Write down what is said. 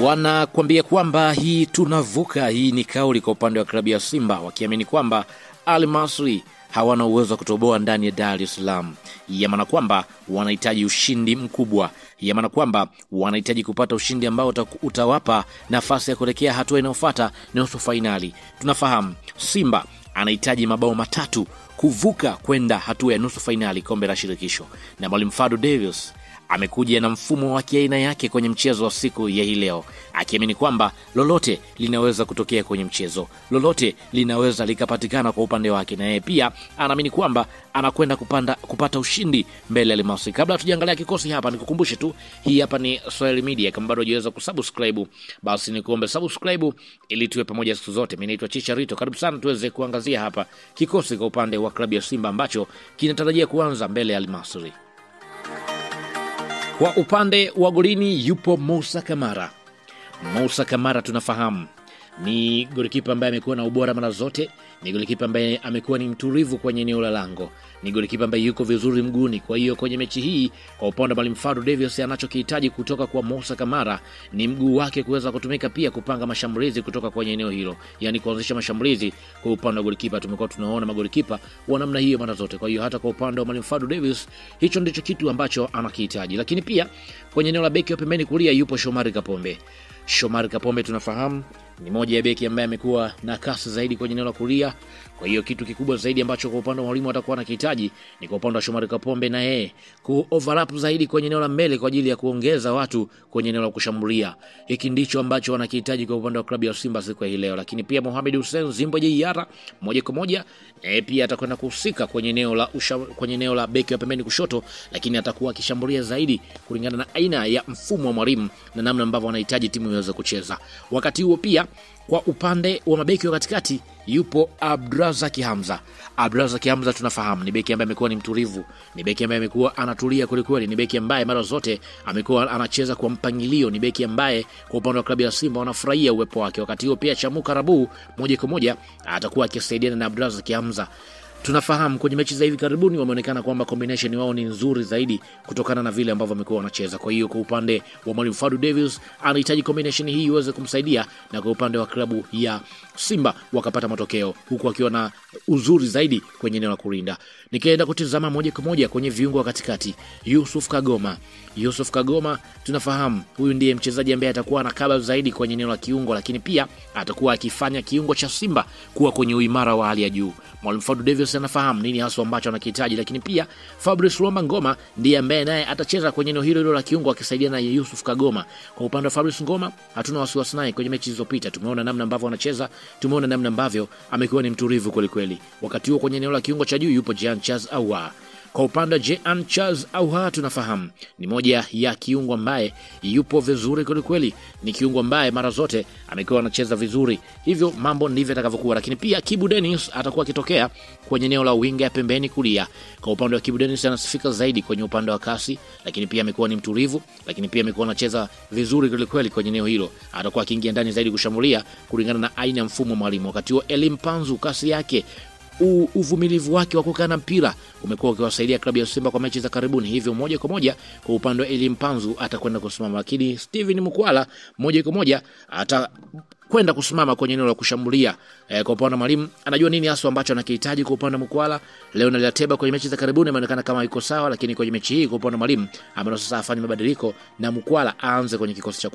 wanakuambia kwamba hii tunavuka. Hii ni kauli kwa upande wa klabu ya Simba, wakiamini kwamba Al Masry hawana uwezo wa kutoboa ndani ya Dar es Salaam. Yamana kwamba wanahitaji ushindi mkubwa. Yamana kwamba wanahitaji kupata ushindi ambao utawapa nafasi ya kuelekea hatua inayofuata, nusu finali. Tunafahamu Simba anahitaji mabao 3 kuvuka kwenda hatua ya nusu finali kombe la shirikisho. Na Mwalimu Fadlu Davids amekuja na mfumo wa kiaina yake kwenye mchezo wa siku ya hii leo, akiamini kwamba lolote linaweza kutokea kwenye mchezo, lolote linaweza likapatikana kwa upande wake, na yeye pia anaamini kwamba anakwenda kupata ushindi mbele ya Al Masry. Kabla tujaangalia kikosi hapa, nikukumbushe tu, hii hapa ni Swahili Media. Kama bado hujaweza kusubscribe, basi nikuombe subscribe ili tuwe pamoja siku zote. Mimi naitwa Chicharito, karibu sana tuweze kuangazia hapa kikosi kwa upande wa klabu ya Simba ambacho kinatarajia kuanza mbele ya Al Masry. Kwa upande wa golini yupo Moussa Kamara. Moussa Kamara tunafahamu ni golikipa ambaye amekuwa na ubora mara zote, ni golikipa ambaye amekuwa ni mtulivu kwenye eneo la lango, ni golikipa ambaye yuko vizuri mguuni. Kwa hiyo kwenye mechi hii kwa upande wa Mwalimu Fadlu Davids anachokihitaji kutoka kwa Moussa Kamara ni mguu wake kuweza kutumika pia kupanga mashambulizi kutoka kwenye eneo hilo, yani kuanzisha mashambulizi kwa upande wa golikipa. Tumekuwa tunaona magolikipa wa namna hiyo mara zote. Kwa hiyo hata kwa upande wa Mwalimu Fadlu Davids hicho ndicho kitu ambacho anakihitaji. Lakini pia kwenye eneo la beki wa pembeni kulia yupo Shomari Kapombe. Shomari Kapombe tunafahamu ni moja ya beki ambaye amekuwa na kasi zaidi kwenye eneo la kulia. Kwa hiyo kitu kikubwa zaidi ambacho kwa upande wa mwalimu atakuwa anakihitaji ni kwa upande wa Shomari Kapombe na yeye ku-overlap zaidi kwenye eneo la mbele kwa ajili ya kuongeza watu kwenye eneo la kushambulia. Hiki ndicho ambacho wanakihitaji kwa upande wa klabu ya Simba siku hii leo. Lakini pia Mohamed Hussein Zimbo Jr moja kwa moja pia atakwenda kuhusika kwenye eneo la beki wa pembeni kushoto, lakini atakuwa akishambulia zaidi kulingana na aina ya mfumo wa mwalimu na namna ambavyo wanahitaji timu iweze kucheza. Wakati huo pia kwa upande wa mabeki wa katikati yupo Abdrazaki Hamza. Abdrazaki Hamza tunafahamu ni beki ambaye amekuwa ni mtulivu, ni beki ambaye amekuwa anatulia kweli, ni beki ambaye mara zote amekuwa anacheza kwa mpangilio, ni beki ambaye kwa upande wa klabu ya Simba wanafurahia uwepo wake. Wakati huo pia Chamuka Rabu moja kwa moja atakuwa akisaidiana na Abdrazaki Hamza. Tunafahamu kwenye mechi za hivi karibuni wameonekana kwamba combination wao ni nzuri zaidi kutokana na vile ambavyo wamekuwa wanacheza. Kwa hiyo kwa upande wa Mwalimu Fadlu Davids anahitaji combination hii iweze kumsaidia, na kwa upande wa klabu ya Simba wakapata matokeo huku akiwa na uzuri zaidi kwenye eneo la kulinda. Nikienda kutizama moja kwa moja kwenye viungo wa katikati, Yusuf Kagoma tunafahamu huyu ndiye mchezaji ambaye atakuwa anakaba zaidi kwenye eneo la kiungo, lakini pia atakuwa akifanya kiungo cha Simba kuwa kwenye uimara wa hali ya juu. Mwalimu Fadlu Davids anafahamu nini hasa ambacho anakihitaji, lakini pia Fabrice Luamba Ngoma ndiye ambaye naye atacheza kwenye eneo hilo la kiungo akisaidiana na Yusuf Kagoma. Kwa upande wa Fabrice Ngoma hatuna wasiwasi naye kwenye mechi zilizopita. Tumeona namna ambavyo anacheza, tumeona namna ambavyo amekuwa ni mtulivu kweli. Wakati huo kwenye eneo la kiungo cha juu yupo Jean Charles Ahoua. Kwa upande wa Jean Charles Ahoua tunafahamu ni moja ya kiungo ambaye yupo vizuri kweli, ni kiungo ambaye mara zote amekuwa anacheza vizuri. Hivyo mambo ndivyo atakavyokuwa. Lakini pia Kibu Dennis atakuwa akitokea kwenye eneo la winga ya pembeni kulia. Kwa upande wa Kibu Dennis anasifika zaidi kwenye upande wa kasi, lakini pia amekuwa ni mtulivu, lakini pia amekuwa anacheza vizuri kweli kwenye eneo hilo. Atakuwa akiingia ndani zaidi kushambulia kulingana na aina ya mfumo mwalimu. Wakati wa Elim Panzu kasi yake, uvumilivu wake wa kukaa na mpira umekuwa ukiwasaidia klabu ya Simba kwa mechi za karibuni. Hivyo moja kwa moja kwa upande wa Elim Panzu atakwenda kusimama, lakini Steven Mukwala moja kwa moja atakwenda kusimama kwenye eneo la kushambulia. Kwa upande wa mwalimu anajua nini hasa ambacho anakihitaji kwa upande wa Mukwala. Leonel Ateba kwenye mechi za karibuni ameonekana kama yuko sawa, lakini kwenye mechi hii kwa upande wa mwalimu ameona sasa afanye mabadiliko na Mukwala aanze kwenye kikosi cha